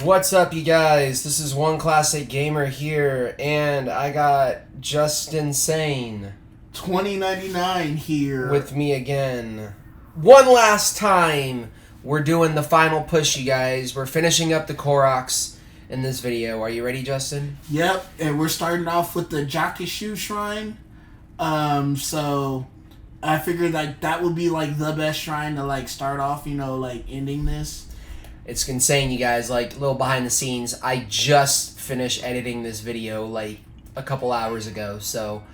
What's up, you guys? This is One Classic Gamer here, and I got Just Insane 2099 here with me again. One last time, we're doing the final push, you guys. We're finishing up the Koroks in this video. Are you ready, Justin? Yep, and we're starting off with the Jakishu Shrine. So I figured that would be like the best shrine to like start off, ending this. It's insane, you guys. Like, a little behind the scenes. I just finished editing this video like a couple hours ago, so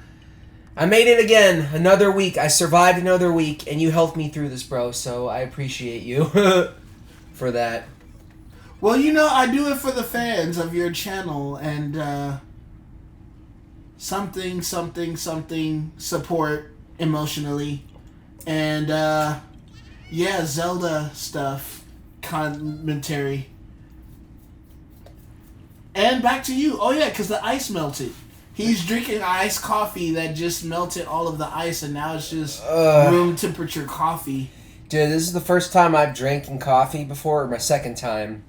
I made it again. Another week. I survived another week, and you helped me through this, bro, so I appreciate you for that. Well, I do it for the fans of your channel and something support emotionally. And yeah, Zelda stuff. Commentary. And back to you. Oh yeah, because the ice melted. He's drinking iced coffee that just melted all of the ice, and now it's just room temperature coffee. Dude, this is the first time I've drinking coffee before, or my second time,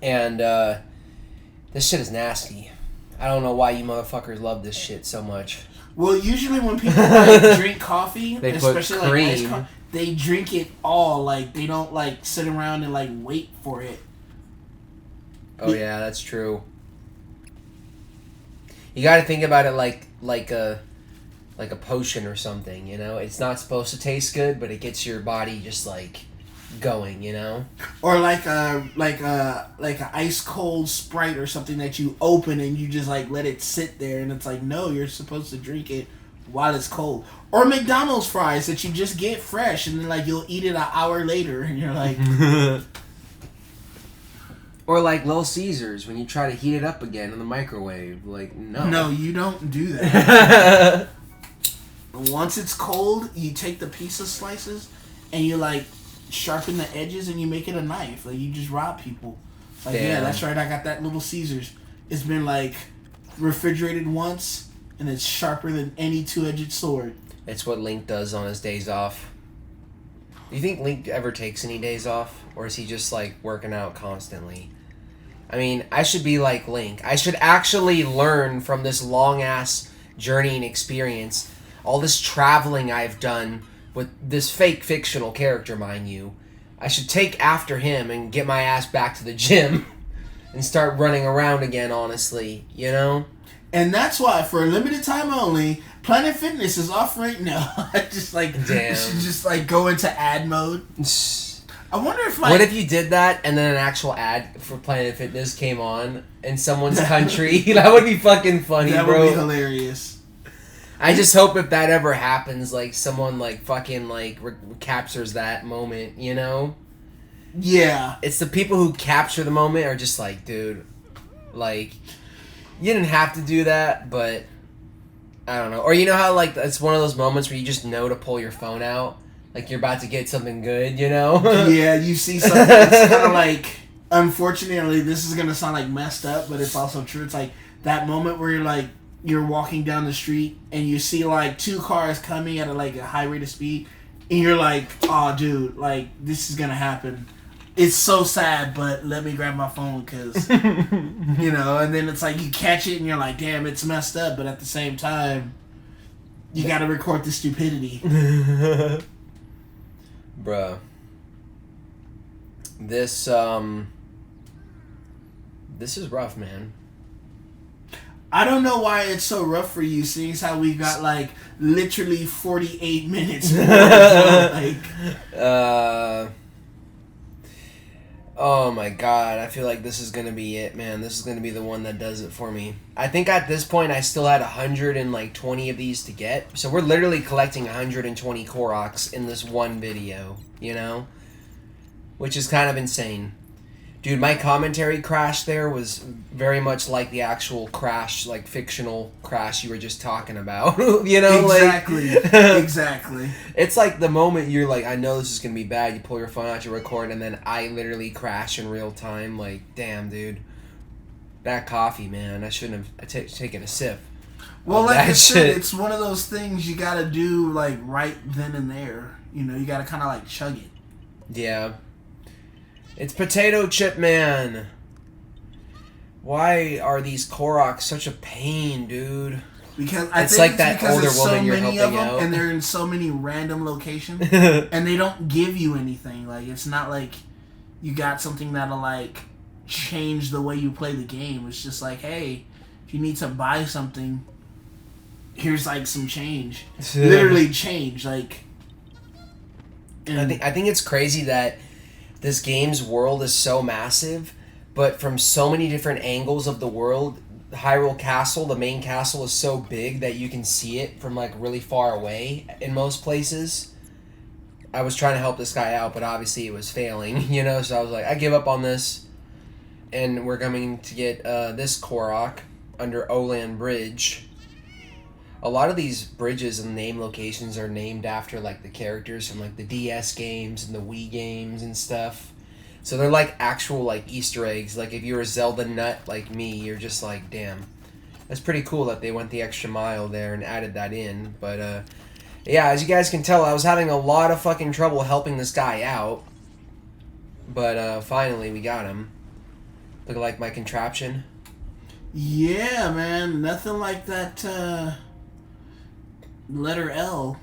and this shit is nasty. I don't know why you motherfuckers love this shit so much. Well, usually when people like drink coffee, they especially put cream. like iced coffee, they drink it all. Like, they don't like sit around and like wait for it. Oh yeah, that's true. You got to think about it like a potion or something, you know? It's not supposed to taste good, but it gets your body just like going, you know? Or like a ice cold Sprite or something that you open and you just like let it sit there, and it's like, no, you're supposed to drink it while it's cold. Or McDonald's fries that you just get fresh and then like you'll eat it an hour later and you're like Or like Little Caesars when you try to heat it up again in the microwave. Like, no, you don't do that. Once it's cold, you take the pizza slices and you like sharpen the edges and you make it a knife. Like, you just rob people. Like, damn. Yeah, that's right, I got that Little Caesars. It's been like refrigerated once and it's sharper than any two-edged sword. It's what Link does on his days off. Do you think Link ever takes any days off? Or is he just like working out constantly? I mean, I should be like Link. I should actually learn from this long-ass journey and experience. All this traveling I've done with this fake fictional character, mind you. I should take after him and get my ass back to the gym and start running around again, honestly, you know? And that's why, for a limited time only, Planet Fitness is off right now. Just like, damn. You should just like go into ad mode. I wonder if like... What if you did that and then an actual ad for Planet Fitness came on in someone's country? That would be fucking funny, bro. That would be hilarious. I just hope if that ever happens, like, someone, like, fucking, like, captures that moment, you know? Yeah. It's the people who capture the moment are just like, dude, like, you didn't have to do that, but I don't know. Or you know how, like, it's one of those moments where you just know to pull your phone out? Like, you're about to get something good, you know? Yeah, you see something that's kind of like, unfortunately, this is going to sound like messed up, but it's also true. It's like that moment where you're like, you're walking down the street and you see like two cars coming at a high rate of speed, and you're like, oh dude, like, this is going to happen. It's so sad, but let me grab my phone because, you know, and then it's like you catch it and you're like, damn, it's messed up, but at the same time, you got to record the stupidity. Bruh. This is rough, man. I don't know why it's so rough for you, seeing as how we got like literally 48 minutes more. Oh my god, I feel like this is gonna be it, man. This is gonna be the one that does it for me. I think at this point I still had 120 of these to get. So we're literally collecting 120 Koroks in this one video, you know? Which is kind of insane. Dude, my commentary crash there was very much like the actual crash, like fictional crash you were just talking about. You know, exactly. Like, exactly. It's like the moment you're like, I know this is gonna be bad. You pull your phone out, you record, and then I literally crash in real time. Like, damn, dude, that coffee, man. I shouldn't have taken a sip. Well, like I said, it's one of those things you gotta do like right then and there. You know, you gotta kind of like chug it. Yeah. It's Potato Chip Man. Why are these Koroks such a pain, dude? Because it's like that older woman you're helping out, and they're in so many random locations, and they don't give you anything. Like, it's not like you got something that'll like change the way you play the game. It's just like, hey, if you need to buy something, here's like some change. Literally change. Like, I think it's crazy that this game's world is so massive, but from so many different angles of the world. Hyrule Castle, the main castle, is so big that you can see it from like really far away in most places. I was trying to help this guy out, but obviously it was failing, you know, so I was like, I give up on this. And we're coming to get this Korok under Olan Bridge. A lot of these bridges and name locations are named after like the characters from like the DS games and the Wii games and stuff. So they're like actual like Easter eggs. Like if you're a Zelda nut like me, you're just like, damn. That's pretty cool that they went the extra mile there and added that in. But yeah, as you guys can tell, I was having a lot of fucking trouble helping this guy out. But finally we got him. Look like my contraption. Yeah, man. Nothing like that letter L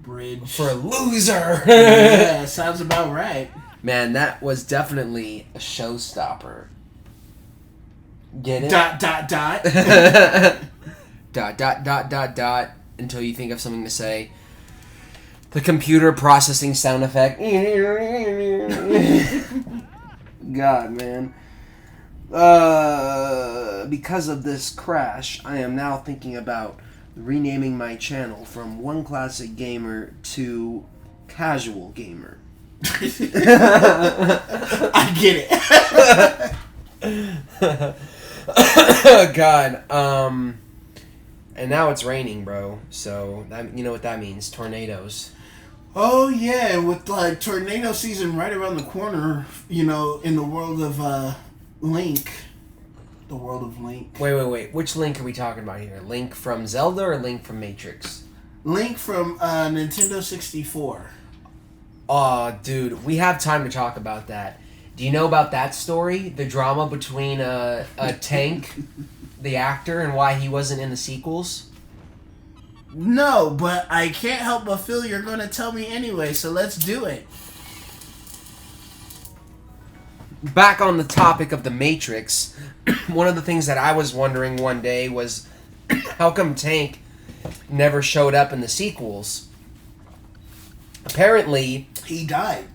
bridge. For a loser! Yeah, sounds about right. Man, that was definitely a showstopper. Get it? Dot, dot, dot. Dot, dot, dot, dot, dot. Until you think of something to say. The computer processing sound effect. God, man. Because of this crash, I am now thinking about renaming my channel from One Classic Gamer to Casual Gamer. I get it. God. And now it's raining, bro. So that, you know what that means? Tornadoes. Oh yeah, with like tornado season right around the corner, you know, in the world of Link. The world of Link. Wait. Which Link are we talking about here? Link from Zelda or Link from Matrix? Link from Nintendo 64. Aw, dude, we have time to talk about that. Do you know about that story? The drama between a Tank, the actor, and why he wasn't in the sequels? No, but I can't help but feel you're going to tell me anyway, so let's do it. Back on the topic of the Matrix, one of the things that I was wondering one day was how come Tank never showed up in the sequels? Apparently... He died.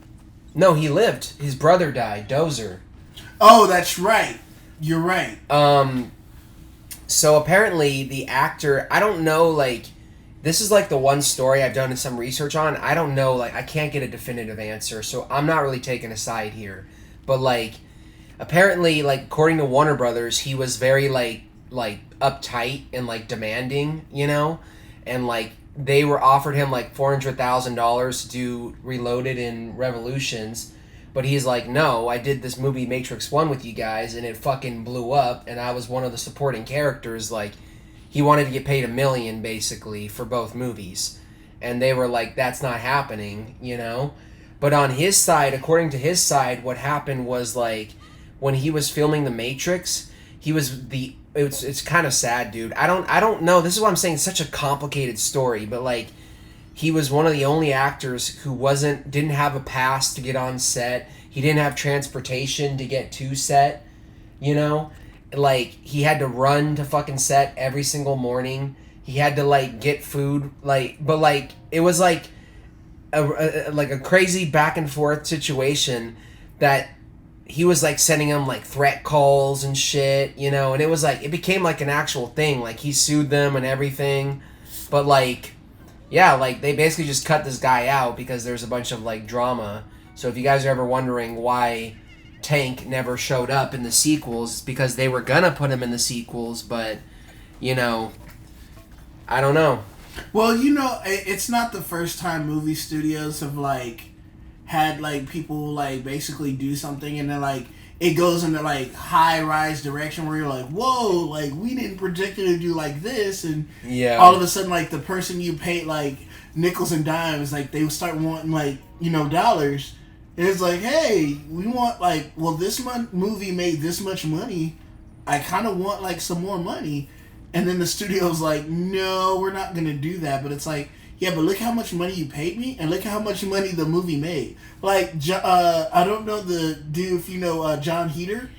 No, he lived. His brother died, Dozer. Oh, that's right. You're right. So apparently the actor... I don't know, like... This is like the one story I've done some research on. I don't know, like, I can't get a definitive answer, so I'm not really taking a side here. But, like, apparently, like, according to Warner Brothers, he was very, like uptight and, like, demanding, you know? And, like, they were offered him, like, $400,000 to do Reloaded and Revolutions. But he's like, no, I did this movie Matrix 1 with you guys, and it fucking blew up, and I was one of the supporting characters, like... He wanted to get paid $1 million, basically, for both movies. And they were like, that's not happening, you know? But on his side, according to his side, what happened was, like, when he was filming The Matrix, he was the... It's kind of sad, dude. I don't know. This is what I'm saying. It's such a complicated story. But, like, he was one of the only actors who didn't have a pass to get on set. He didn't have transportation to get to set, you know? Like, he had to run to fucking set every single morning. He had to, like, get food, like, but, like, it was, like, a crazy back and forth situation that he was, like, sending him, like, threat calls and shit, you know, and it was, like, it became, like, an actual thing. Like, he sued them and everything, but, like, yeah, like, they basically just cut this guy out because there's a bunch of, like, drama. So if you guys are ever wondering why... Tank never showed up in the sequels because they were gonna put him in the sequels, but, you know, I don't know. Well, you know, it's not the first time movie studios have, like, had, like, people, like, basically do something and then, like, it goes into, like, high-rise direction where you're like, whoa, like, we didn't predict it to do like this, and all of a sudden, like, the person you paid, like, nickels and dimes, like, they start wanting, like, you know, dollars. And it's like, hey, we want like, well, this movie made this much money. I kind of want like some more money. And then the studio's like, no, we're not gonna do that. But it's like, yeah, but look how much money you paid me, and look how much money the movie made. Like, I don't know the dude if you know John Heater.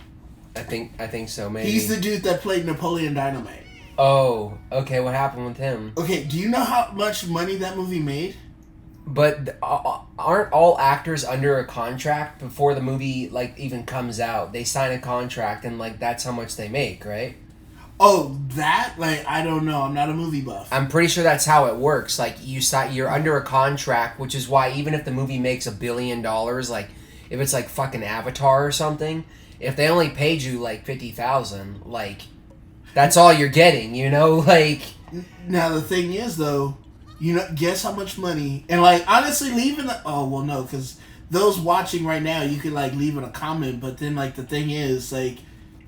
I think so. Maybe he's the dude that played Napoleon Dynamite. Oh, okay. What happened with him? Okay, do you know how much money that movie made? But aren't all actors under a contract before the movie like even comes out? They sign a contract and like that's how much they make, right? Oh, that? Like, I don't know. I'm not a movie buff. I'm pretty sure that's how it works. Like you're under a contract, which is why even if the movie makes $1 billion, like if it's like fucking Avatar or something, if they only paid you like $50,000, like that's all you're getting, you know? Like now the thing is though, you know, guess how much money, and like honestly leaving the, oh well no, because those watching right now you could like leave in a comment, but then like the thing is like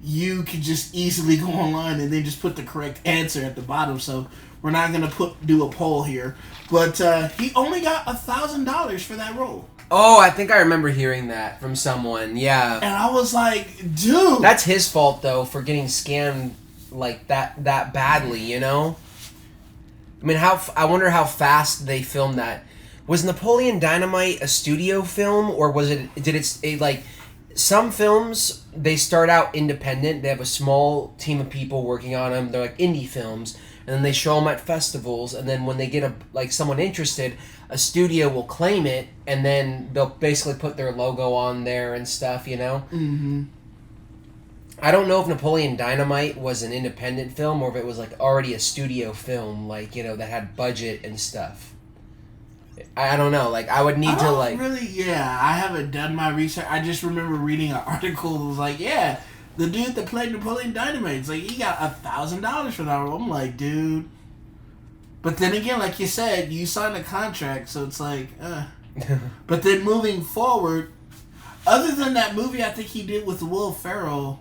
you could just easily go online and then just put the correct answer at the bottom. So we're not gonna do a poll here, but he only got $1,000 for that role. Oh, I think I remember hearing that from someone. Yeah, and I was like, dude, that's his fault though for getting scammed like that badly, you know. I mean, I wonder how fast they filmed that. Was Napoleon Dynamite a studio film, or was it like some films they start out independent, they have a small team of people working on them, they're like indie films, and then they show them at festivals, and then when they get someone interested, a studio will claim it, and then they'll basically put their logo on there and stuff, you know? Mm-hmm. I don't know if Napoleon Dynamite was an independent film or if it was like already a studio film, like, you know, that had budget and stuff. I don't know. Like, I would need to like. Really, yeah. I haven't done my research. I just remember reading an article that was like, yeah, the dude that played Napoleon Dynamite, it's like he got $1,000 for that role. I'm like, dude. But then again, like you said, you signed a contract, so it's like, But then moving forward, other than that movie, I think he did with Will Ferrell.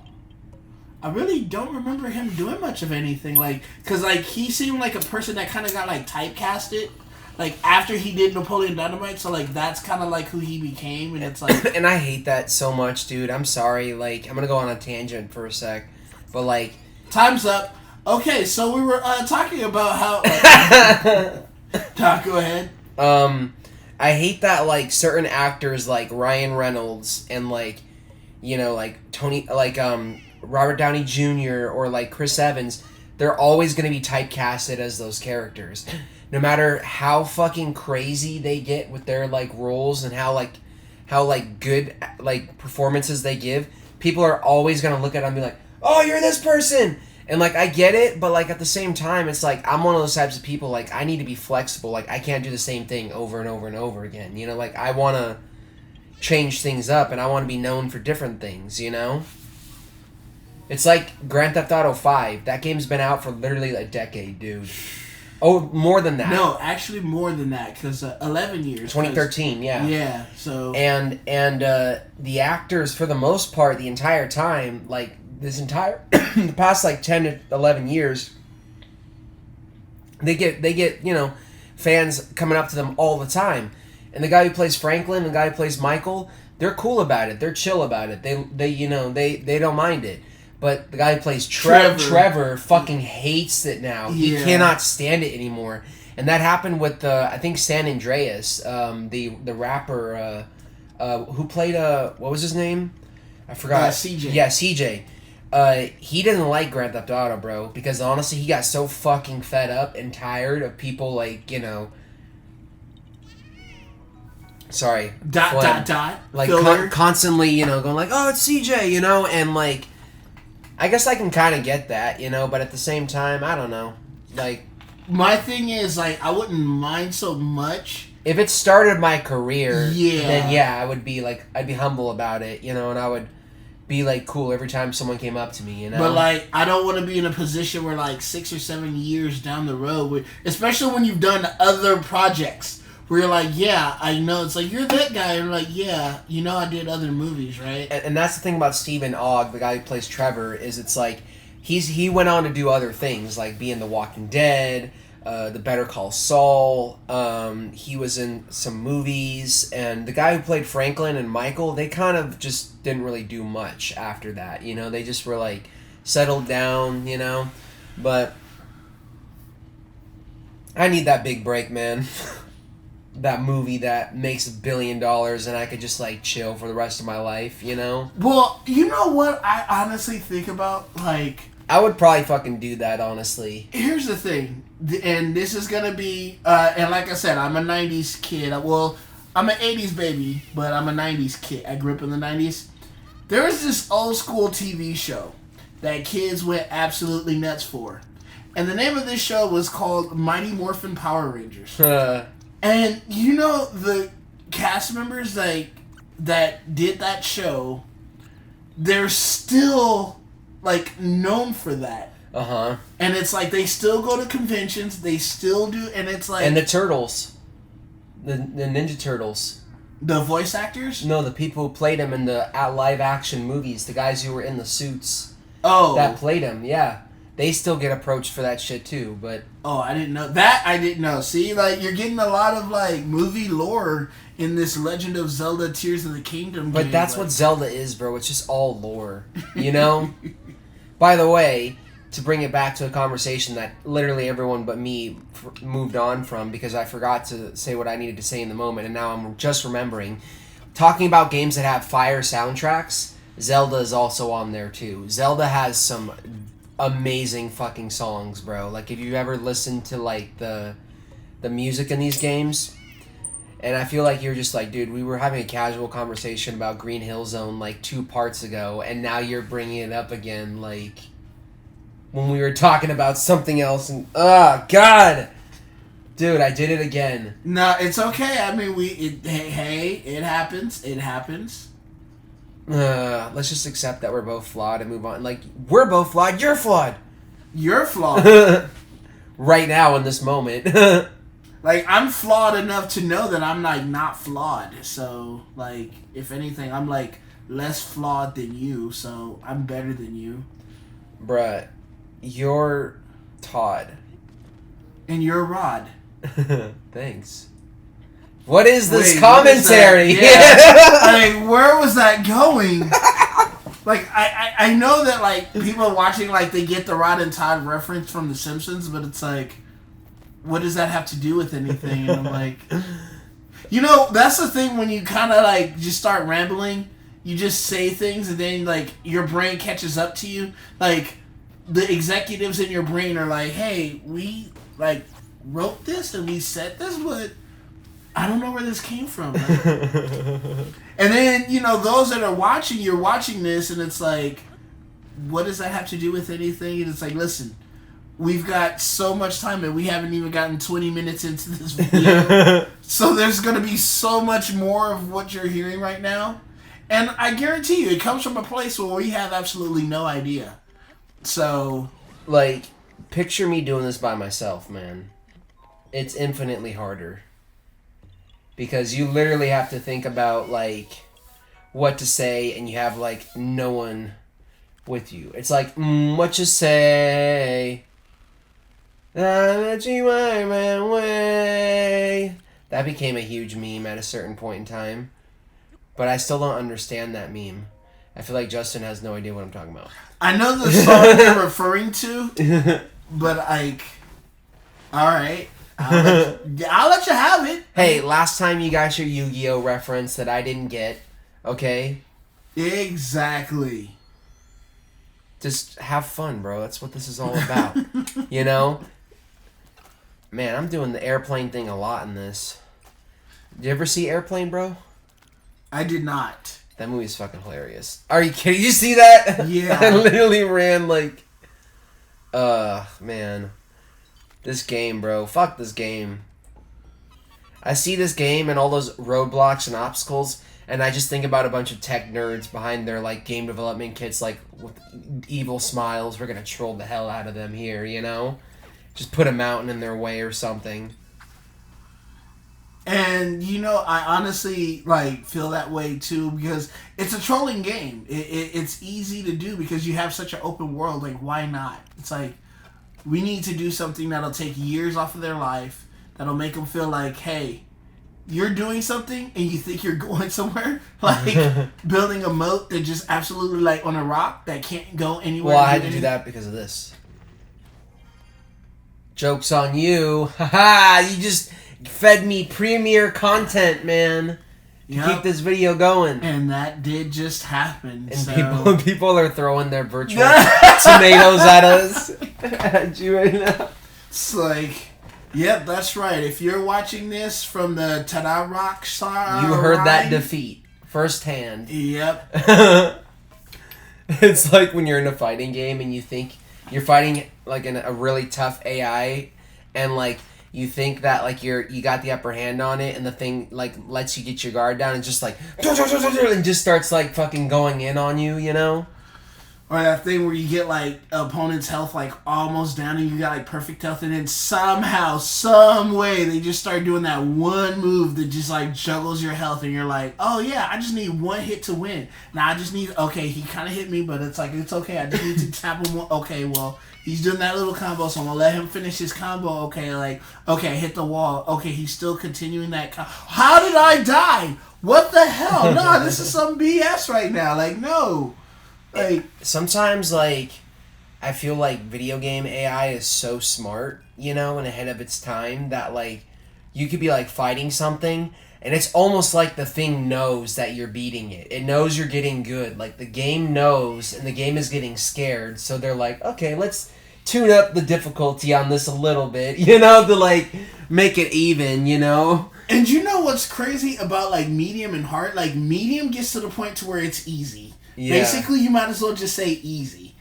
I really don't remember him doing much of anything, like, cause like he seemed like a person that kind of got like typecasted, like after he did Napoleon Dynamite. So like that's kind of like who he became, and it's like, and I hate that so much, dude. I'm sorry. Like, I'm gonna go on a tangent for a sec, but like, time's up. Okay, so we were talking about how. Doc, go ahead. I hate that like certain actors like Ryan Reynolds and like, you know, like Tony, like Robert Downey Jr. or like Chris Evans, they're always going to be typecasted as those characters. No matter how fucking crazy they get with their like roles and how good like performances they give, people are always going to look at them and be like, "Oh, you're this person." And like I get it, but like at the same time it's like I'm one of those types of people, like I need to be flexible. Like I can't do the same thing over and over and over again. You know, like I want to change things up and I want to be known for different things, you know? It's like Grand Theft Auto 5. That game's been out for literally a decade, dude. Oh, more than that. No, actually more than that, because 11 years. 2013, yeah. Yeah, so... And the actors, for the most part, the entire time, like, the past, like, 10 to 11 years, they get, you know, fans coming up to them all the time. And the guy who plays Franklin, the guy who plays Michael, they're cool about it. They're chill about it. They you know, they don't mind it. But the guy who plays Trevor fucking hates it now. Yeah. He cannot stand it anymore. And that happened with I think San Andreas, the rapper who played what was his name? I forgot. CJ. Yeah, CJ. He didn't like Grand Theft Auto, bro, because honestly he got so fucking fed up and tired of people like, you know, sorry. Like constantly, you know, going like, "Oh, it's CJ," you know, and like I guess I can kind of get that, you know, but at the same time, I don't know. Like, my thing is, like, I wouldn't mind so much. If it started my career, yeah, then yeah, I would be like, I'd be humble about it, you know, and I would be like cool every time someone came up to me, you know. But like, I don't want to be in a position where like 6 or 7 years down the road, especially when you've done other projects. Where you're like, yeah, I know. It's like, you're that guy. And like, yeah, you know I did other movies, right? And that's the thing about Stephen Ogg, the guy who plays Trevor, is it's like, he went on to do other things, like be in The Walking Dead, the Better Call Saul. He was in some movies, and the guy who played Franklin and Michael, they kind of just didn't really do much after that. You know, they just were like settled down. You know, but I need that big break, man. That movie that makes $1 billion and I could just like chill for the rest of my life, you know? Well, you know what I honestly think about? Like, I would probably fucking do that, honestly. Here's the thing, and this is gonna be, and like I said, I'm a 90s kid. Well, I'm an 80s baby, but I'm a 90s kid. I grew up in the 90s. There was this old school TV show that kids went absolutely nuts for. And the name of this show was called Mighty Morphin Power Rangers. And you know the cast members like that did that show, they're still like known for that. Uh-huh. And it's like they still go to conventions, they still do, and it's like... And the Turtles. The Ninja Turtles. The voice actors? No, the people who played him in the live action movies, the guys who were in the suits. Oh. That played him, yeah. They still get approached for that shit too, but... Oh, I didn't know. That I didn't know. See, like, you're getting a lot of, like, movie lore in this Legend of Zelda Tears of the Kingdom But game. that's like... what Zelda is, bro. It's just all lore, you know? By the way, to bring it back to a conversation that literally everyone but me moved on from because I forgot to say what I needed to say in the moment, and now I'm just remembering. Talking about games that have fire soundtracks, Zelda is also on there too. Zelda has some amazing fucking songs, bro. Like, if you've ever listened to, like, the music in these games, and I feel like you're just like, dude, we were having a casual conversation about Green Hill Zone, like, 2 parts ago, and now you're bringing it up again, like, when we were talking about something else, and, oh, God! Dude, I did it again. No, it's okay. I mean, hey, it happens. It happens. Let's just accept that we're both flawed and move on. Like, we're both flawed, you're flawed! You're flawed. Right now, in this moment. Like, I'm flawed enough to know that I'm, like, not flawed. So, like, if anything, I'm, like, less flawed than you, so I'm better than you. Bruh, you're Todd. And you're Rod. Thanks. What is this Wait, commentary? What is that? Yeah. Like, where was that going? Like, I know that, like, people watching, like, they get the Rod and Todd reference from The Simpsons, but it's like, what does that have to do with anything? And I'm like, you know, that's the thing when you kind of, like, just start rambling, you just say things, and then, like, your brain catches up to you. Like, the executives in your brain are like, hey, we, like, wrote this and we said this, but I don't know where this came from. Like, and then, you know, those that are watching, you're watching this, and it's like, what does that have to do with anything? And it's like, listen, we've got so much time, and we haven't even gotten 20 minutes into this video. So there's going to be so much more of what you're hearing right now. And I guarantee you, it comes from a place where we have absolutely no idea. So... Like, picture me doing this by myself, man. It's infinitely harder. Because you literally have to think about, like, what to say, and you have, like, no one with you. It's like, what you say? That became a huge meme at a certain point in time. But I still don't understand that meme. I feel like Justin has no idea what I'm talking about. I know the song you're referring to, but, like, alright. I'll let you have it. Hey, last time you got your Yu-Gi-Oh reference that I didn't get, okay? Exactly. Just have fun, bro. That's what this is all about. You know? Man, I'm doing the airplane thing a lot in this. Did you ever see Airplane, bro? I did not. That movie's fucking hilarious. Are you kidding? You see that? Yeah. I literally ran like... man. This game, bro. Fuck this game. I see this game and all those roadblocks and obstacles, and I just think about a bunch of tech nerds behind their, like, game development kits, like, with evil smiles. We're gonna troll the hell out of them here, you know? Just put a mountain in their way or something. And, you know, I honestly, like, feel that way, too, because it's a trolling game. It's easy to do because you have such an open world. Like, why not? It's like, We need to do something that'll take years off of their life, that'll make them feel like, hey, you're doing something and you think you're going somewhere, like building a moat that just absolutely like on a rock that can't go anywhere. Well, I had to do that because of this. Joke's on you. Haha, you just fed me premier content, man. Keep this video going. And that did just happen. And so. people are throwing their virtual tomatoes at us. At you right now. It's like, yep, that's right. If you're watching this from the Tada Rock side, you heard that defeat firsthand. Yep. It's like when you're in a fighting game and you think you're fighting like a really tough AI, and like you think that like you got the upper hand on it, and the thing like lets you get your guard down and just like and just starts like fucking going in on you, you know? Or that thing where you get like opponent's health like almost down and you got like perfect health, and then somehow, some way they just start doing that one move that just like juggles your health, and you're like, oh yeah, I just need one hit to win. Now I just need, okay, he kind of hit me, but it's like, it's okay, I just need to tap him. Okay, well, he's doing that little combo, so I'm gonna let him finish his combo. Okay, like, okay, hit the wall. Okay, he's still continuing that. How did I die? What the hell? No, this is some BS right now. Like, no. Like, sometimes, like, I feel like video game AI is so smart, you know, and ahead of its time that, like, you could be, like, fighting something, and it's almost like the thing knows that you're beating it. It knows you're getting good. Like, the game knows, and the game is getting scared, so they're like, okay, let's tune up the difficulty on this a little bit, you know, to, like, make it even, you know? And you know what's crazy about, like, medium and hard? Like, medium gets to the point to where it's easy. Yeah. Basically, you might as well just say easy.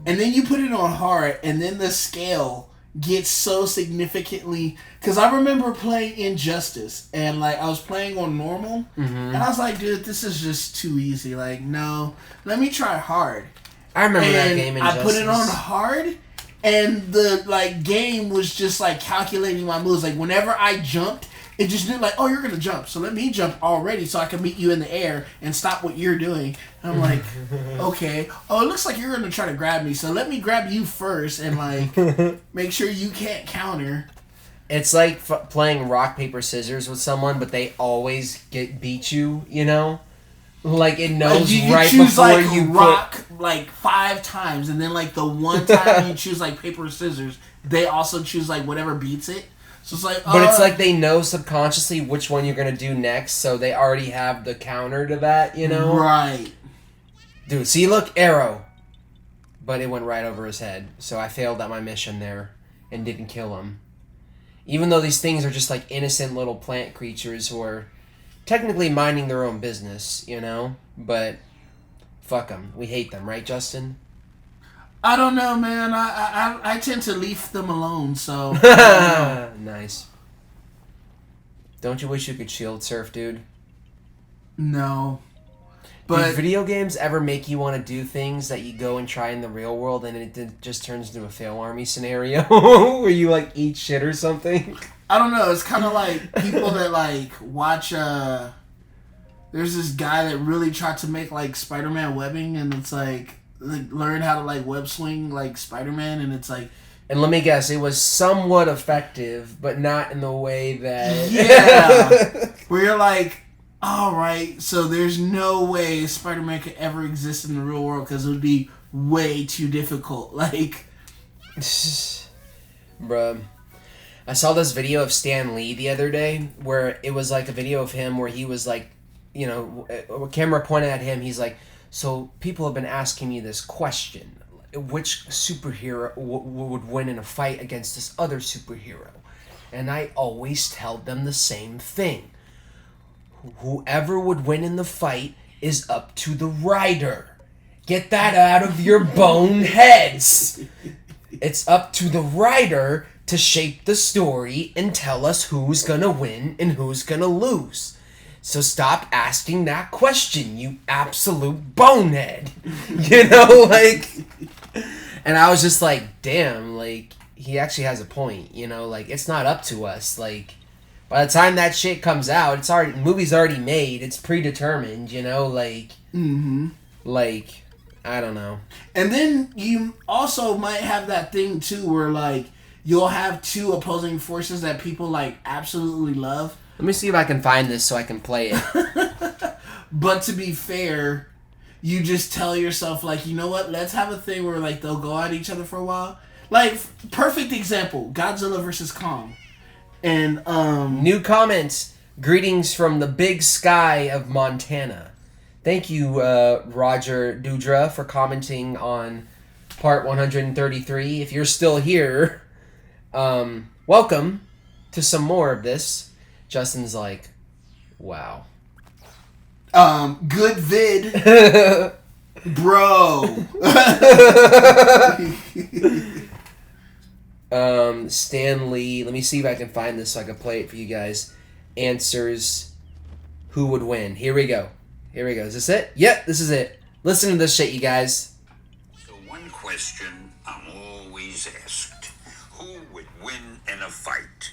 And then you put it on hard, and then the scale gets so significantly... Because I remember playing Injustice, and, like, I was playing on normal, and I was like, dude, this is just too easy. Like, no, let me try hard. I remember that game, Injustice. I put it on hard, and the, like, game was just, like, calculating my moves. Like, whenever I jumped, it just knew, like, oh, you're going to jump, so let me jump already so I can meet you in the air and stop what you're doing. And I'm like, okay. Oh, it looks like you're going to try to grab me, so let me grab you first and, like, make sure you can't counter. It's like playing rock, paper, scissors with someone, but they always beat you, you know? Like, it knows you right choose, before like, you rock, like, 5 times, and then, like, the one time you choose, like, paper, scissors, they also choose, like, whatever beats it. So it's like, but it's like they know subconsciously which one you're gonna do next, so they already have the counter to that, you know? Right. Dude, see, look, arrow. But it went right over his head, so I failed at my mission there and didn't kill him. Even though these things are just like innocent little plant creatures who are technically minding their own business, you know? But fuck them. We hate them, right, Justin? I don't know, man. I tend to leave them alone, so... Nice. Don't you wish you could shield surf, dude? No. But do video games ever make you want to do things that you go and try in the real world and it just turns into a fail army scenario where you, like, eat shit or something? I don't know. It's kind of like people that, like, watch... There's this guy that really tried to make, like, Spider-Man webbing, and it's like learn how to, like, web swing like Spider-Man, and it's like... And let me guess, it was somewhat effective, but not in the way that... Yeah! Where you're like, alright, so there's no way Spider-Man could ever exist in the real world because it would be way too difficult. Like... Bruh. I saw this video of Stan Lee the other day where it was like a video of him where he was like, you know, a camera pointed at him, he's like, so people have been asking me this question. Which superhero would win in a fight against this other superhero? And I always tell them the same thing. Whoever would win in the fight is up to the writer. Get that out of your bone heads. It's up to the writer to shape the story and tell us who's gonna win and who's gonna lose. So stop asking that question, you absolute bonehead. You know, like... And I was just like, damn, like, he actually has a point, you know? Like, it's not up to us. Like, by the time that shit comes out, it's already... The movie's already made. It's predetermined, you know? Like... Mm-hmm. Like... I don't know. And then you also might have that thing too where like you'll have two opposing forces that people like absolutely love. Let me see if I can find this so I can play it. But to be fair, you just tell yourself like, you know what? Let's have a thing where like they'll go at each other for a while. Like perfect example, Godzilla versus Kong. And new comments. Greetings from the big sky of Montana. Thank you, Roger Dudra, for commenting on part 133. If you're still here, welcome to some more of this. Justin's like, wow. Good vid. Bro. Stanley, let me see if I can find this so I can play it for you guys. Answers who would win. Here we go. Is this it? Yep, this is it. Listen to this shit, you guys. So one question I'm always asked. Who would win in a fight?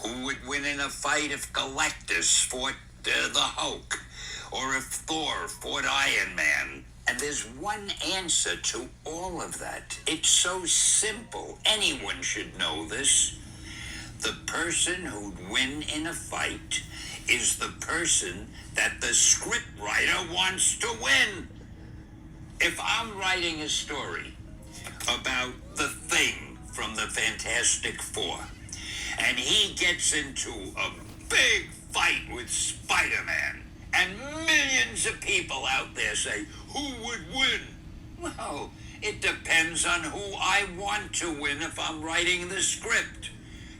Who would win in a fight if Galactus fought the Hulk? Or if Thor fought Iron Man? And there's one answer to all of that. It's so simple. Anyone should know this. The person who'd win in a fight is the person that the scriptwriter wants to win. If I'm writing a story about the Thing from the Fantastic Four, and he gets into a big fight with Spider-Man, and millions of people out there say, who would win? Well, it depends on who I want to win if I'm writing the script.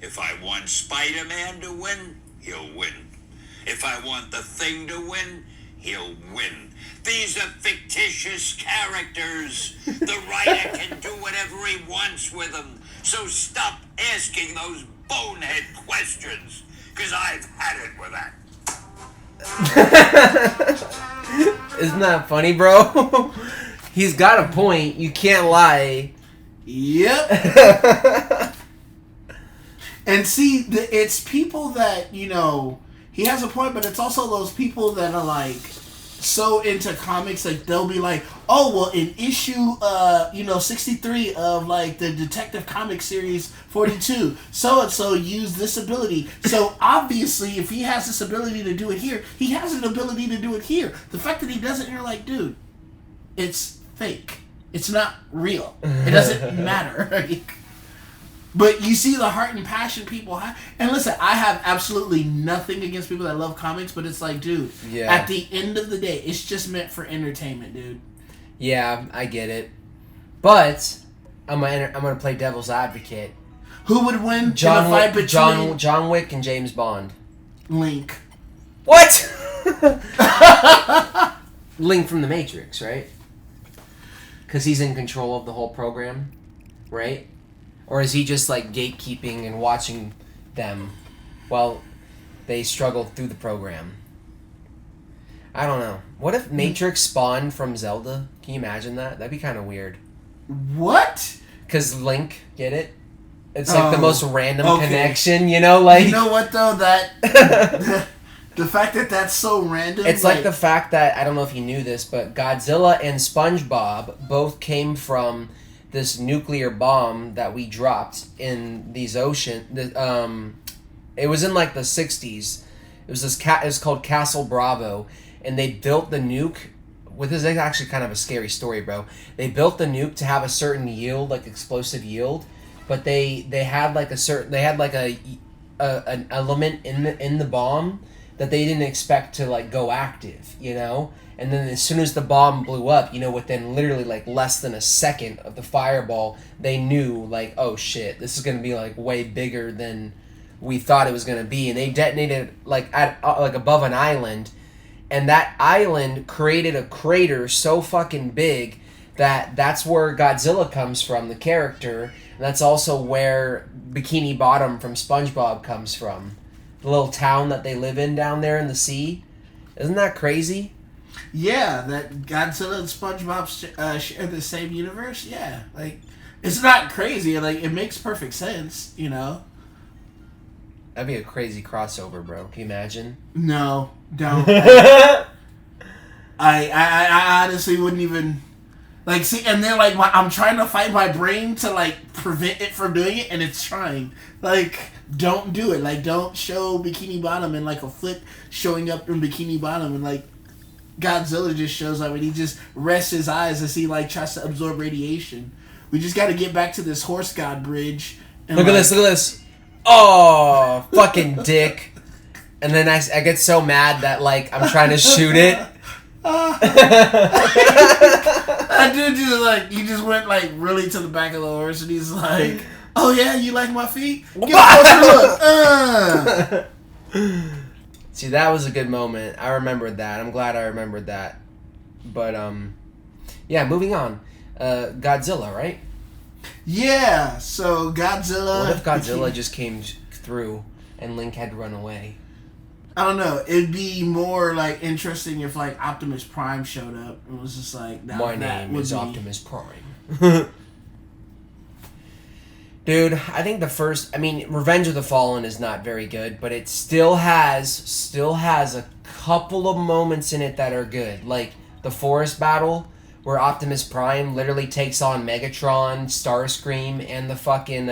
If I want Spider-Man to win, he'll win. If I want the Thing to win, he'll win. These are fictitious characters. The writer can do whatever he wants with them. So stop asking those bonehead questions, because I've had it with that. Isn't that funny, bro? He's got a point. You can't lie. Yep. And see, it's people that, you know, he has a point, but it's also those people that are like so into comics, like they'll be like, oh, well, in issue 63 of like the Detective Comic series 42, so and so used this ability, so obviously if he has this ability to do it here, he has an ability to do it here. The fact that he doesn't, you're like, dude, it's fake, it's not real, it doesn't matter. But you see the heart and passion people have. And listen, I have absolutely nothing against people that love comics, but it's like, dude, at the end of the day, it's just meant for entertainment, dude. Yeah, I get it. But I'm gonna play devil's advocate. Who would win in a fight between John Wick and James Bond? Link. What? Link from the Matrix, right? Because he's in control of the whole program, right? Or is he just like gatekeeping and watching them while they struggle through the program? I don't know. What if Matrix spawned from Zelda? Can you imagine that? That'd be kind of weird. What? Because Link, get it? It's like the most random connection, you know? Like, you know what though? That the fact that that's so random. It's like the fact that, I don't know if you knew this, but Godzilla and SpongeBob both came from this nuclear bomb that we dropped in these ocean. It was in like the 60s. It was it was called Castle Bravo, and they built the nuke. This is actually kind of a scary story, bro. They built the nuke to have a certain yield, like explosive yield, but they had like an element in the bomb that they didn't expect to like go active, you know? And then as soon as the bomb blew up, you know, within literally like less than a second of the fireball, they knew like, oh shit, this is gonna be like way bigger than we thought it was gonna be. And they detonated like at like above an island, and that island created a crater so fucking big that that's where Godzilla comes from, the character. And that's also where Bikini Bottom from SpongeBob comes from, the little town that they live in down there in the sea. Isn't that crazy? Yeah, that Godzilla and SpongeBob share the same universe. Yeah, like it's not crazy. Like it makes perfect sense, you know. That'd be a crazy crossover, bro. Can you imagine? No, don't. I honestly wouldn't even. Like, see, and then, like, I'm trying to fight my brain to, like, prevent it from doing it, and it's trying. Like, don't do it. Like, don't show Bikini Bottom and, like, a foot showing up in Bikini Bottom, and, like, Godzilla just shows up, and he just rests his eyes as he, like, tries to absorb radiation. We just got to get back to this horse god bridge. And look at this. Oh, fucking dick. And then I get so mad that, like, I'm trying to shoot it. That dude just like he just went like really to the back of the horse and he's like, "Oh yeah, you like my feet? Give a closer look." See, that was a good moment. I remembered that. I'm glad I remembered that. But yeah, moving on. Godzilla, right? Yeah. So Godzilla. What if Godzilla just came through and Link had to run away? I don't know. It'd be more like interesting if like Optimus Prime showed up and was just like, "My name is Optimus Prime." Dude, I think Revenge of the Fallen is not very good, but it still has a couple of moments in it that are good, like the forest battle where Optimus Prime literally takes on Megatron, Starscream, and the fucking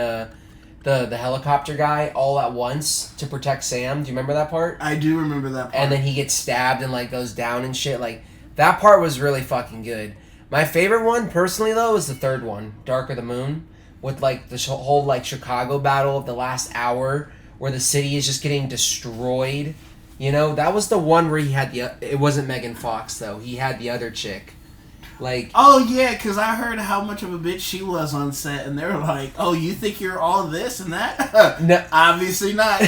the helicopter guy all at once to protect Sam. Do you remember that part? I do remember that part. And then he gets stabbed and like goes down and shit. Like that part was really fucking good. My favorite one, personally though, is the third one, Dark of the Moon, with like the whole like Chicago battle of the last hour, where the city is just getting destroyed. You know, that was the one where he had it wasn't Megan Fox though. He had the other chick. Like, oh yeah, because I heard how much of a bitch she was on set, and they were like, "Oh, you think you're all this and that?" No, obviously not.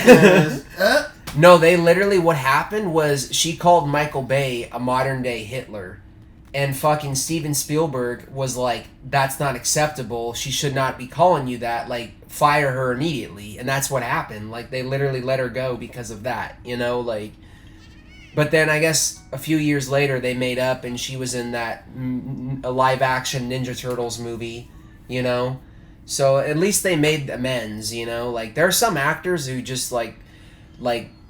No, they literally, what happened was she called Michael Bay a modern day Hitler, and fucking Steven Spielberg was like, "That's not acceptable. She should not be calling you that. Like, fire her immediately." And that's what happened. Like, they literally let her go because of that. You know, like. But then I guess a few years later they made up and she was in that live-action Ninja Turtles movie, you know? So at least they made amends, you know? Like, there are some actors who just, like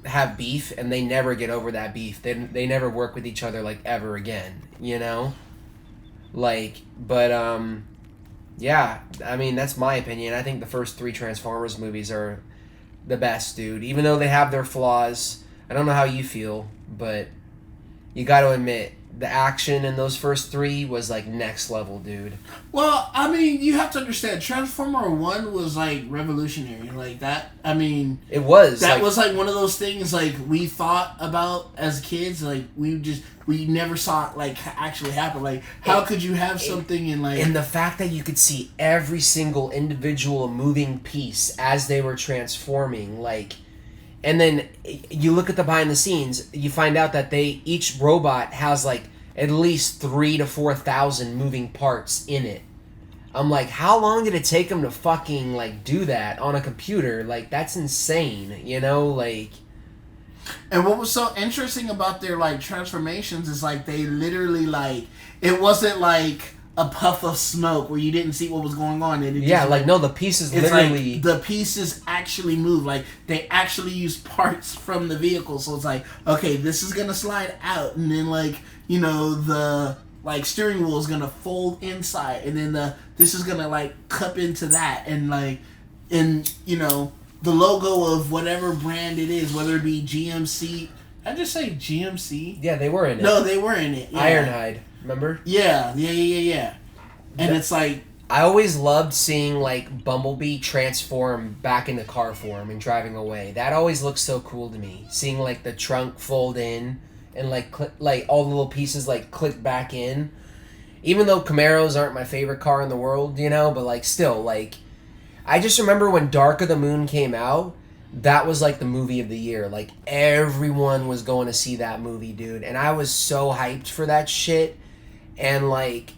have beef and they never get over that beef. They never work with each other, like, ever again, you know? Like, but, yeah, I mean, that's my opinion. I think the first 3 Transformers movies are the best, dude. Even though they have their flaws. I don't know how you feel, but you got to admit the action in those first 3 was like next level, dude. Well, I mean, you have to understand, Transformer 1 was like revolutionary, like that. I mean, it was. That was like one of those things like we thought about as kids, like we never saw it like actually happen. Like, how could you have something in like? And the fact that you could see every single individual moving piece as they were transforming, like. And then you look at the behind the scenes, you find out that each robot has like at least 3,000 to 4,000 moving parts in it. I'm like, how long did it take them to fucking like do that on a computer? Like, that's insane, you know, like. And what was so interesting about their like transformations is like they literally like it wasn't like a puff of smoke where you didn't see what was going on. And it yeah, just, like, no, the pieces literally. Like, the pieces actually move. Like, they actually use parts from the vehicle. So it's like, okay, this is going to slide out. And then, like, you know, the, like, steering wheel is going to fold inside. And then this is going to, like, cup into that. And, like, and, you know, the logo of whatever brand it is, whether it be GMC. I just say GMC? Yeah, they were in it. No, they were in it. Yeah. Ironhide. Remember? Yeah. And it's like... I always loved seeing, like, Bumblebee transform back into car form and driving away. That always looks so cool to me. Seeing, like, the trunk fold in and, like, all the little pieces, like, click back in. Even though Camaros aren't my favorite car in the world, you know? But, like, still, like... I just remember when Dark of the Moon came out, that was, like, the movie of the year. Like, everyone was going to see that movie, dude. And I was so hyped for that shit. And, like,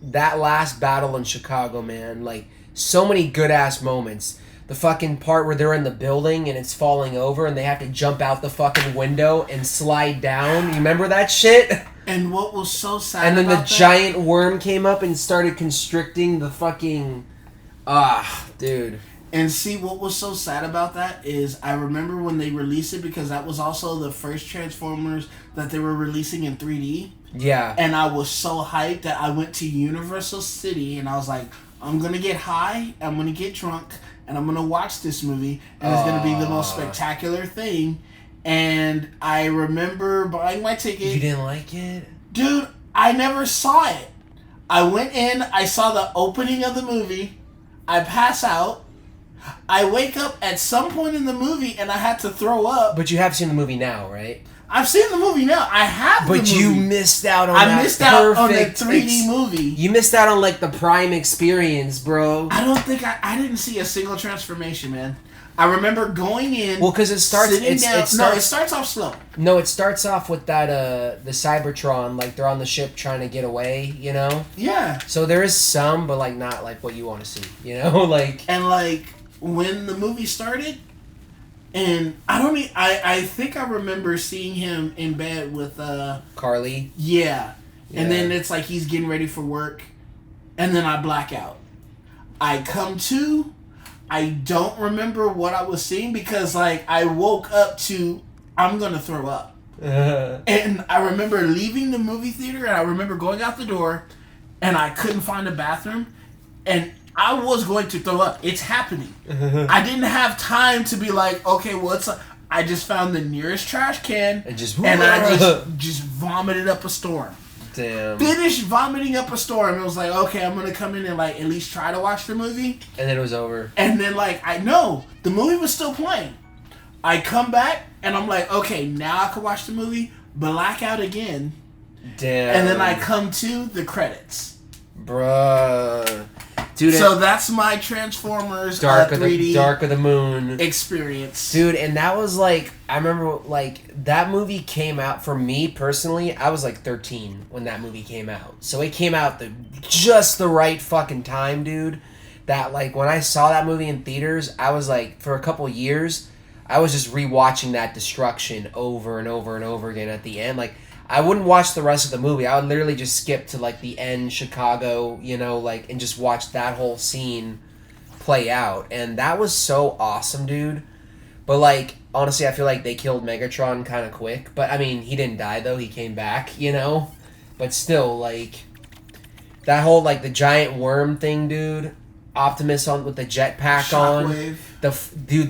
that last battle in Chicago, man, like, so many good-ass moments. The fucking part where they're in the building and it's falling over and they have to jump out the fucking window and slide down. You remember that shit? And what was so sad and then about the giant worm came up and started constricting the fucking... dude. And see, what was so sad about that is I remember when they released it because that was also the first Transformers that they were releasing in 3D. Yeah. And I was so hyped that I went to Universal City and I was like, I'm going to get high, I'm going to get drunk, and I'm going to watch this movie, and it's going to be the most spectacular thing. And I remember buying my ticket. You didn't like it? Dude, I never saw it. I went in, I saw the opening of the movie, I pass out, I wake up at some point in the movie and I had to throw up. But you have seen the movie now, right? I've seen the movie now. I have the movie. But you missed out on I missed out on the 3D movie. You missed out on, like, the prime experience, bro. I don't think I didn't see a single transformation, man. I remember going in. Well, because it starts. It starts off slow. No, it starts off with that the Cybertron, like they're on the ship trying to get away, you know. Yeah. So there is some, but like not like what you want to see, you know, like. And like when the movie started, and I think I remember seeing him in bed with Carly. Yeah. And then it's like he's getting ready for work, and then I black out. I come to. I don't remember what I was seeing because, like, I woke up to, I'm going to throw up. And I remember leaving the movie theater, and I remember going out the door, and I couldn't find a bathroom, and I was going to throw up. It's happening. I didn't have time to be like, okay, what's up? I just found the nearest trash can, and I just vomited up a storm. Damn. Finished vomiting up a storm. It was like, okay, I'm gonna come in and like at least try to watch the movie. And then it was over. And then like I know the movie was still playing. I come back and I'm like, okay, now I can watch the movie. Blackout again. Damn. And then I come to the credits. Bruh. Dude, so that's my Transformers Dark 3D Dark of the Moon experience. Dude, and that was like, I remember like that movie came out for me personally. I was like 13 when that movie came out. So it came out just the right fucking time, dude. That like when I saw that movie in theaters, I was like for a couple years, I was just rewatching that destruction over and over and over again at the end. Like I wouldn't watch the rest of the movie. I would literally just skip to like the end, Chicago, you know, like, and just watch that whole scene play out. And that was so awesome, dude. But like, honestly, I feel like they killed Megatron kind of quick. But I mean, he didn't die though. He came back, you know. But still, like, that whole like the giant worm thing, dude. Optimus on with the jetpack on. The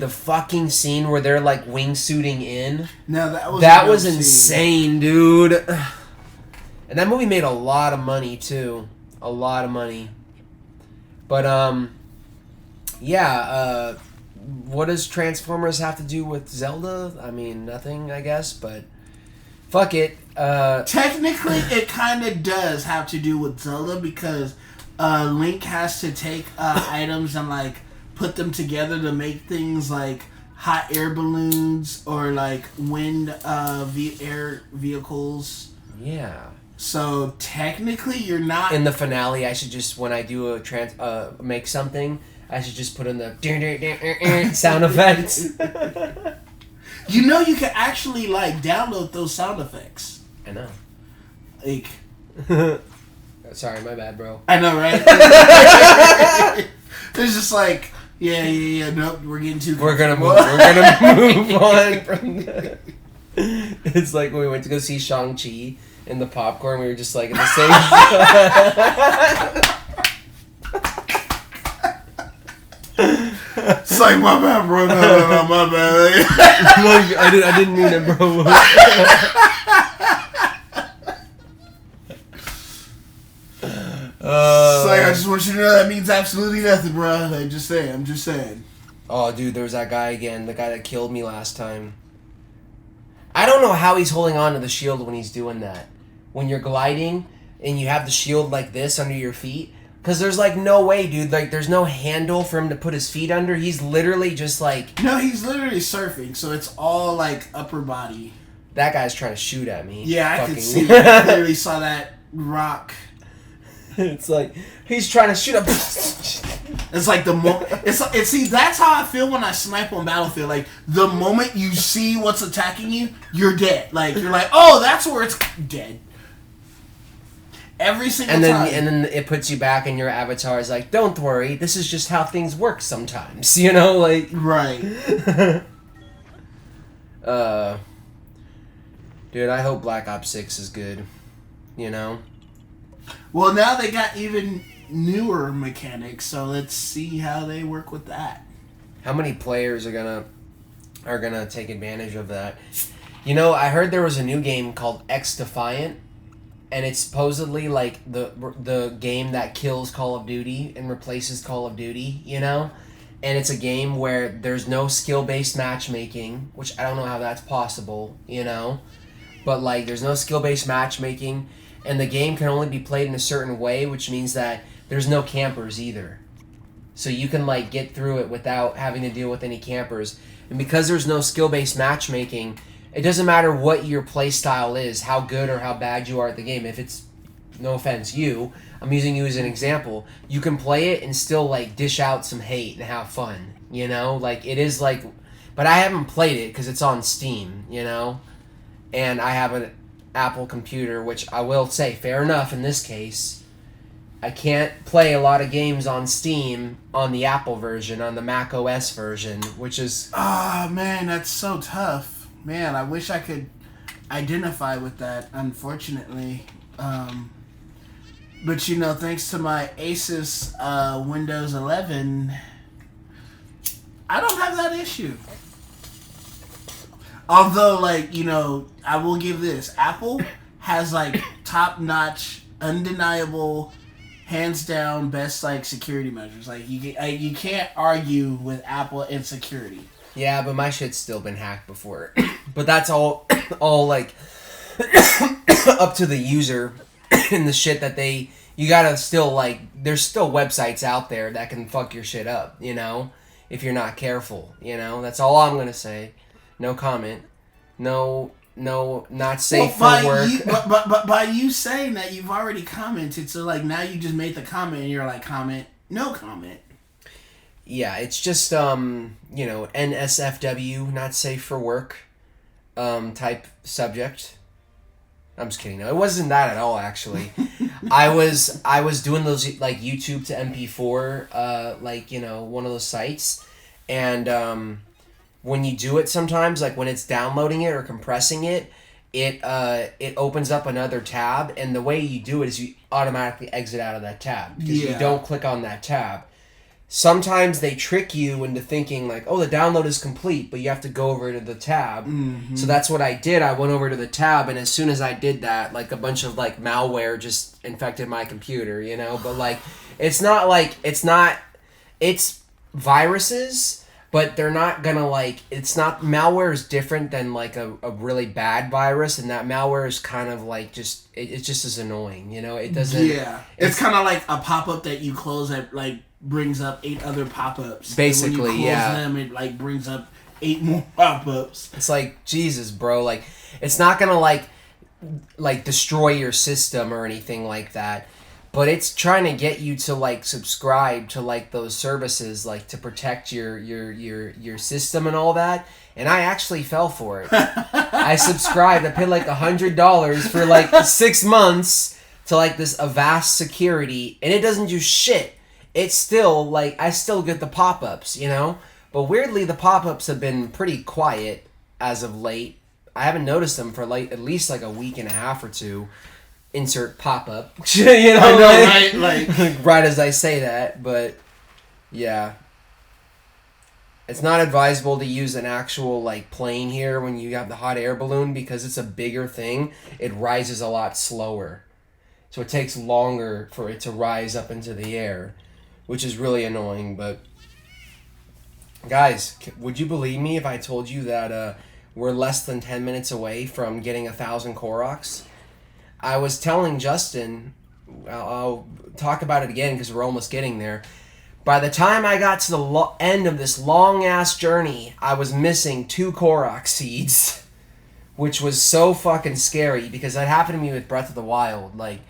fucking scene where they're like wingsuiting in. No, that was insane, dude. And that movie made a lot of money too, a lot of money. But yeah. What does Transformers have to do with Zelda? I mean, nothing, I guess. But fuck it. Technically, it kind of does have to do with Zelda because Link has to take items and like put them together to make things like hot air balloons or like wind air vehicles. Yeah. So technically, you're not in the finale. I should just when I do make something, I should just put in the sound effects. You know, you can actually like download those sound effects. I know. Like. Sorry, my bad, bro. I know, right? There's just like, yeah. Nope, we're getting too. We're gonna move on from that. It's like when we went to go see Shang-Chi in the popcorn. We were just like in the same. It's like my bad, bro. No, my bad. I didn't mean it, bro. It's like, I just want you to know that means absolutely nothing, bro. Like, I'm just saying. Oh, dude, there was that guy again. The guy that killed me last time. I don't know how he's holding on to the shield when he's doing that. When you're gliding and you have the shield like this under your feet. Because there's, like, no way, dude. Like, there's no handle for him to put his feet under. He's literally just, like... No, he's literally surfing, so it's all, like, upper body. That guy's trying to shoot at me. Yeah, I could see that. I literally saw that rock. It's like he's trying to shoot up. It's like see, that's how I feel when I snipe on Battlefield. Like the moment you see what's attacking you, you're dead. Like you're like, oh, that's where it's dead. Every single time. And then it puts you back, and your avatar is like, don't worry, this is just how things work sometimes. You know, like right. Dude, I hope Black Ops 6 is good. you know? Well, now they got even newer mechanics, so let's see how they work with that. How many players are gonna take advantage of that? You know, I heard there was a new game called X Defiant, and it's supposedly like the game that kills Call of Duty and replaces Call of Duty, you know? And it's a game where there's no skill-based matchmaking, which I don't know how that's possible, you know? But, like, there's no skill-based matchmaking, and the game can only be played in a certain way, which means that there's no campers either. So you can, like, get through it without having to deal with any campers. And because there's no skill-based matchmaking, it doesn't matter what your play style is, how good or how bad you are at the game. If it's, no offense, I'm using you as an example, you can play it and still, like, dish out some hate and have fun, you know? Like, it is, like... But I haven't played it because it's on Steam, you know? And I have an Apple computer, which I will say, fair enough in this case, I can't play a lot of games on Steam on the Apple version, on the Mac OS version, which is... Ah, man, that's so tough. Man, I wish I could identify with that, unfortunately. But, you know, thanks to my Asus Windows 11, I don't have that issue. Although, like, you know, I will give this. Apple has, like, top-notch, undeniable, hands-down, best, like, security measures. Like, you can't argue with Apple and security. Yeah, but my shit's still been hacked before. But that's all like, up to the user and the shit that you gotta still, like, there's still websites out there that can fuck your shit up, you know? If you're not careful, you know? That's all I'm gonna say. No comment. No, not safe for work. But by you saying that, you've already commented, so, like, now you just made the comment and you're like, comment, no comment. Yeah, it's just, you know, NSFW, not safe for work, type subject. I'm just kidding. No, it wasn't that at all, actually. I was doing those, like, YouTube to MP4, like, you know, one of those sites. And when you do it sometimes, like, when it's downloading it or compressing it, it opens up another tab. And the way you do it is you automatically exit out of that tab. Because you don't click on that tab. Sometimes they trick you into thinking, like, oh, the download is complete, but you have to go over to the tab. Mm-hmm. So that's what I did. I went over to the tab, and as soon as I did that, like, a bunch of, like, malware just infected my computer, you know? But, like, it's viruses, but they're not gonna, like, malware is different than, like, a really bad virus, and that malware is kind of, like, it's just as annoying, you know? It doesn't... Yeah. It's kind of like a pop-up that you close that, like, brings up 8 other pop-ups. Basically, when you close them, it, like, brings up 8 more pop-ups. It's like, Jesus, bro. Like, it's not gonna, like destroy your system or anything like that. But it's trying to get you to, like, subscribe to, like, those services, like, to protect your system and all that. And I actually fell for it. I subscribed. I paid, like, $100 for, like, 6 months to, like, this Avast security. And it doesn't do shit. It's still, like, I still get the pop-ups, you know? But weirdly, the pop-ups have been pretty quiet as of late. I haven't noticed them for, like, at least, like, a week and a half or two. Insert pop-up. You know? I know, right? Like, right as I say that, but, yeah. It's not advisable to use an actual, like, plane here when you have the hot air balloon because it's a bigger thing. It rises a lot slower. So it takes longer for it to rise up into the air, which is really annoying, but... Guys, would you believe me if I told you that we're less than 10 minutes away from getting 1,000 Koroks? I was telling Justin, I'll talk about it again because we're almost getting there. By the time I got to the end of this long-ass journey, I was missing 2 Korok seeds, which was so fucking scary because that happened to me with Breath of the Wild. Like,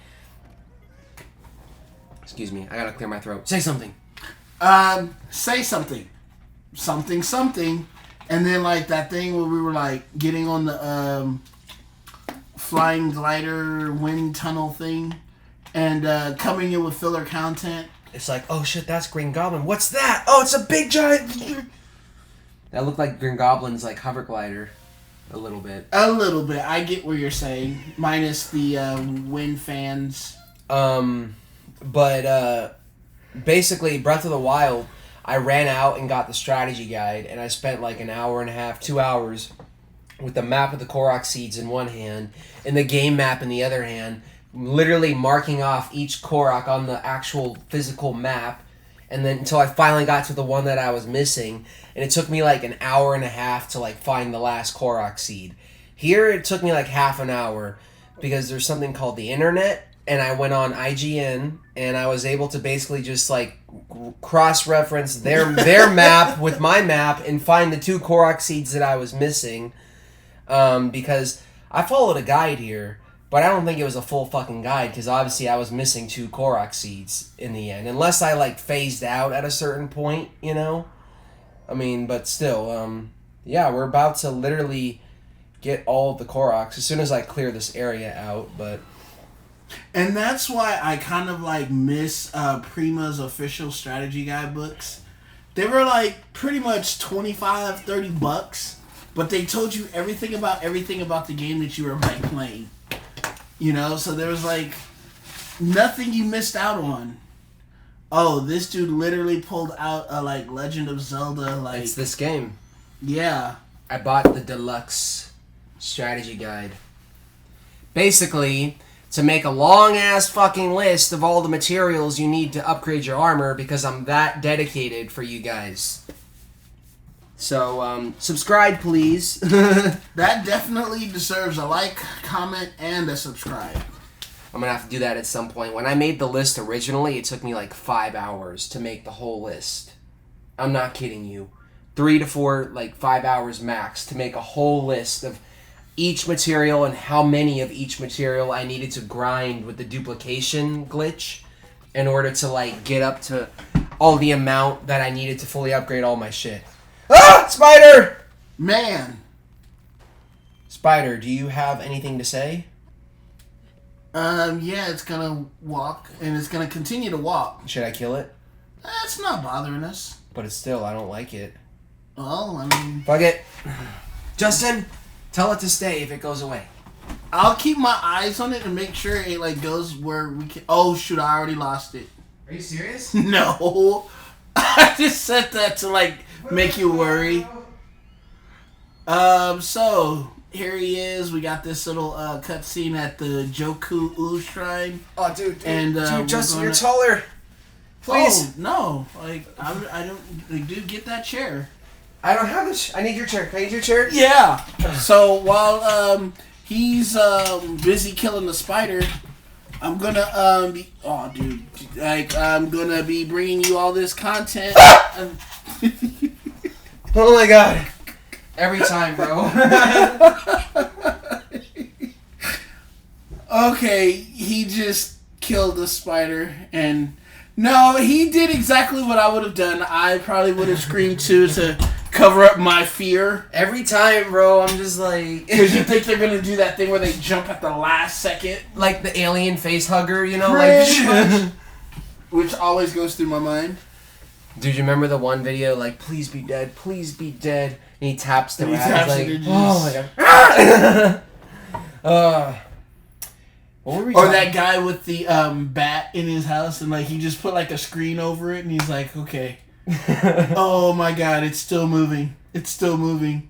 excuse me, I gotta clear my throat. Say something. Say something. Something. And then, like, that thing where we were, like, getting on the, flying glider wind tunnel thing and coming in with filler content. It's like, oh shit, that's Green Goblin. What's that? Oh, it's a big giant... That looked like Green Goblin's, like, hover glider. a little bit. A little bit. I get what you're saying. Minus the wind fans. But basically, Breath of the Wild, I ran out and got the strategy guide, and I spent like an hour and a half, 2 hours, with the map of the Korok seeds in one hand and the game map in the other hand, literally marking off each Korok on the actual physical map, and then until I finally got to the one that I was missing, and it took me like an hour and a half to like find the last Korok seed. Here it took me like half an hour because there's something called the internet, and I went on IGN and I was able to basically just like cross-reference their map with my map and find the 2 Korok seeds that I was missing, because I followed a guide here. But I don't think it was a full fucking guide because obviously I was missing 2 Korok seeds in the end. Unless I like phased out at a certain point, you know? I mean, but still, yeah, we're about to literally get all of the Koroks as soon as I clear this area out, but... And that's why I kind of like miss Prima's official strategy guide books. They were like pretty much $25-$30, but they told you everything about the game that you were like playing. You know, so there was like nothing you missed out on. Oh, this dude literally pulled out a like Legend of Zelda like It's this game. Yeah. I bought the deluxe strategy guide. Basically, to make a long ass fucking list of all the materials you need to upgrade your armor because I'm that dedicated for you guys. So, subscribe, please. That definitely deserves a like, comment, and a subscribe. I'm gonna have to do that at some point. When I made the list originally, it took me like 5 hours to make the whole list. I'm not kidding you. 3 to 4, like 5 hours max to make a whole list of each material and how many of each material I needed to grind with the duplication glitch in order to like get up to all the amount that I needed to fully upgrade all my shit. Ah! Spider! Man. Spider, do you have anything to say? Yeah, it's gonna walk, and it's gonna continue to walk. Should I kill it? It's not bothering us. But it's still, I don't like it. Well, I mean... Fuck it. Justin, tell it to stay if it goes away. I'll keep my eyes on it and make sure it, like, goes where we can... Oh, shoot, I already lost it. Are you serious? No. I just said that to, like... Make you worry. So here he is. We got this little cutscene at the Joku Shrine. Oh, dude, and Justin, you're taller. Please. Oh no! Like I don't. Like, dude, get that chair. I don't have this. I need your chair. Can I need your chair? Yeah. So while he's busy killing the spider, I'm gonna be. Oh, dude! Like I'm gonna be bringing you all this content. Oh my god. Every time, bro. Okay, he just killed the spider, and no, he did exactly what I would have done. I probably would have screamed too to cover up my fear. Every time, bro, I'm just like... Because you think they're going to do that thing where they jump at the last second? Like the alien face hugger, you know? Pretty Like, much. Which always goes through my mind. Dude, you remember the one video, like, please be dead, and he taps the rat, taps like, it, oh my god. What were we or talking- that guy with the bat in his house, and like he just put like a screen over it, and he's like, okay. Oh my god, it's still moving. It's still moving.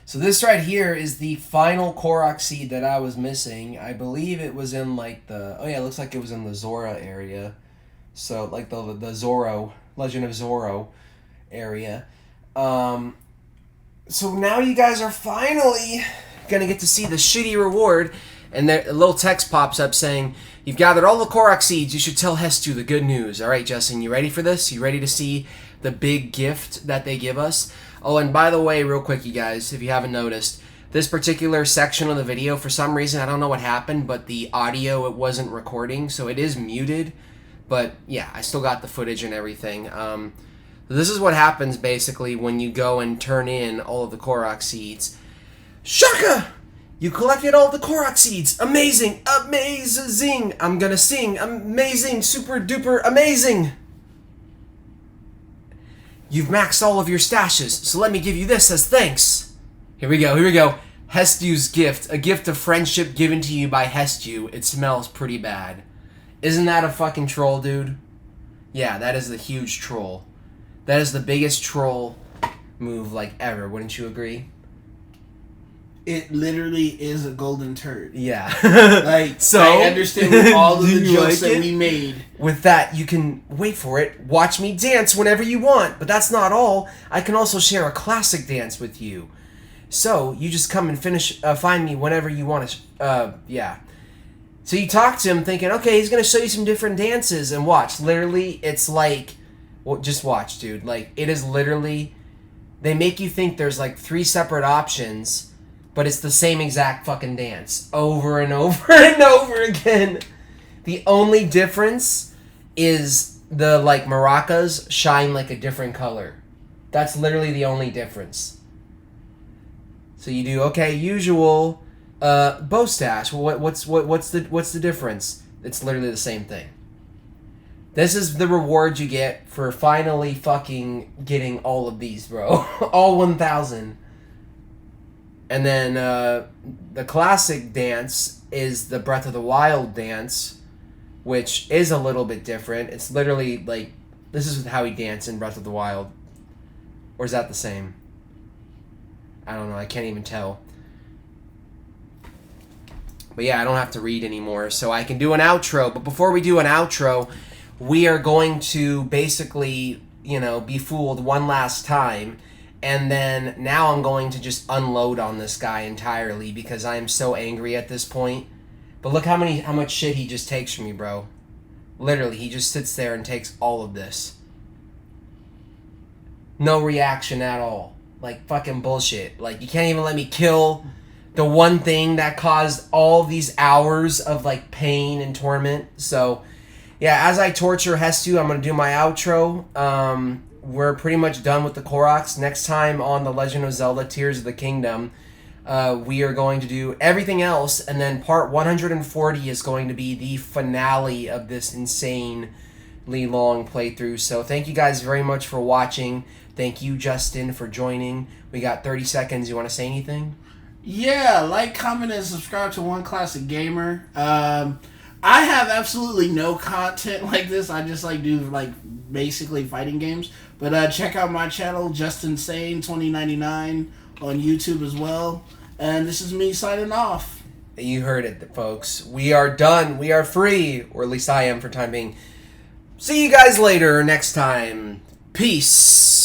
So this right here is the final Korok seed that I was missing. I believe it was in like the... Oh yeah, it looks like it was in the Zora area. So like the Zorro, Legend of Zorro area. So now you guys are finally gonna get to see the shitty reward. And there, a little text pops up saying, you've gathered all the Korok seeds. You should tell Hestu the good news. All right, Justin, you ready for this? You ready to see the big gift that they give us? Oh, and by the way, real quick, you guys, if you haven't noticed, this particular section of the video, for some reason, I don't know what happened, but the audio, it wasn't recording, so it is muted. But, yeah, I still got the footage and everything. This is what happens, basically, when you go and turn in all of the Korok seeds. Shaka! You collected all the Korok seeds! Amazing! Amazing! I'm gonna sing! Amazing! Super duper amazing! You've maxed all of your stashes, so let me give you this as thanks. Here we go. Hestu's gift. A gift of friendship given to you by Hestu. It smells pretty bad. Isn't that a fucking troll, dude? Yeah, that is the huge troll. That is the biggest troll move, like, ever. Wouldn't you agree? It literally is a golden turd. Yeah. Like, so, I understand with all of do the you jokes like that it? we made. With that, you can, wait for it, watch me dance whenever you want. But that's not all. I can also share a classic dance with you. So, you just come and find me whenever you want to, yeah. So you talk to him thinking, okay, he's going to show you some different dances, and watch. Literally, it's like, well, just watch, dude. Like, it is literally, they make you think there's like 3 separate options, but it's the same exact fucking dance over and over and over again. The only difference is the, like, maracas shine like a different color. That's literally the only difference. So you do, okay, usual bow stash. What's the difference? It's literally the same thing. This is the reward you get for finally fucking getting all of these, bro. All 1,000. And then the classic dance is the Breath of the Wild dance, which is a little bit different. It's literally like, this is how he danced in Breath of the Wild. Or is that the same? I don't know. I can't even tell. But yeah, I don't have to read anymore, so I can do an outro. But before we do an outro, we are going to basically, be fooled one last time. And then now I'm going to just unload on this guy entirely because I am so angry at this point. But look how much shit he just takes from me, bro. Literally, he just sits there and takes all of this. No reaction at all. Like, fucking bullshit. Like, you can't even let me kill the one thing that caused all these hours of, like, pain and torment. So, yeah, as I torture Hestu, I'm going to do my outro. We're pretty much done with the Koroks. Next time on The Legend of Zelda Tears of the Kingdom, we are going to do everything else, and then part 140 is going to be the finale of this insanely long playthrough. So thank you guys very much for watching. Thank you, Justin, for joining. We got 30 seconds. You want to say anything? Yeah, like, comment, and subscribe to One Classic Gamer. I have absolutely no content like this. I just do basically fighting games. But check out my channel, Justin Sane 2099 on YouTube as well. And this is me signing off. You heard it, folks. We are done. We are free, or at least I am for time being. See you guys later next time. Peace.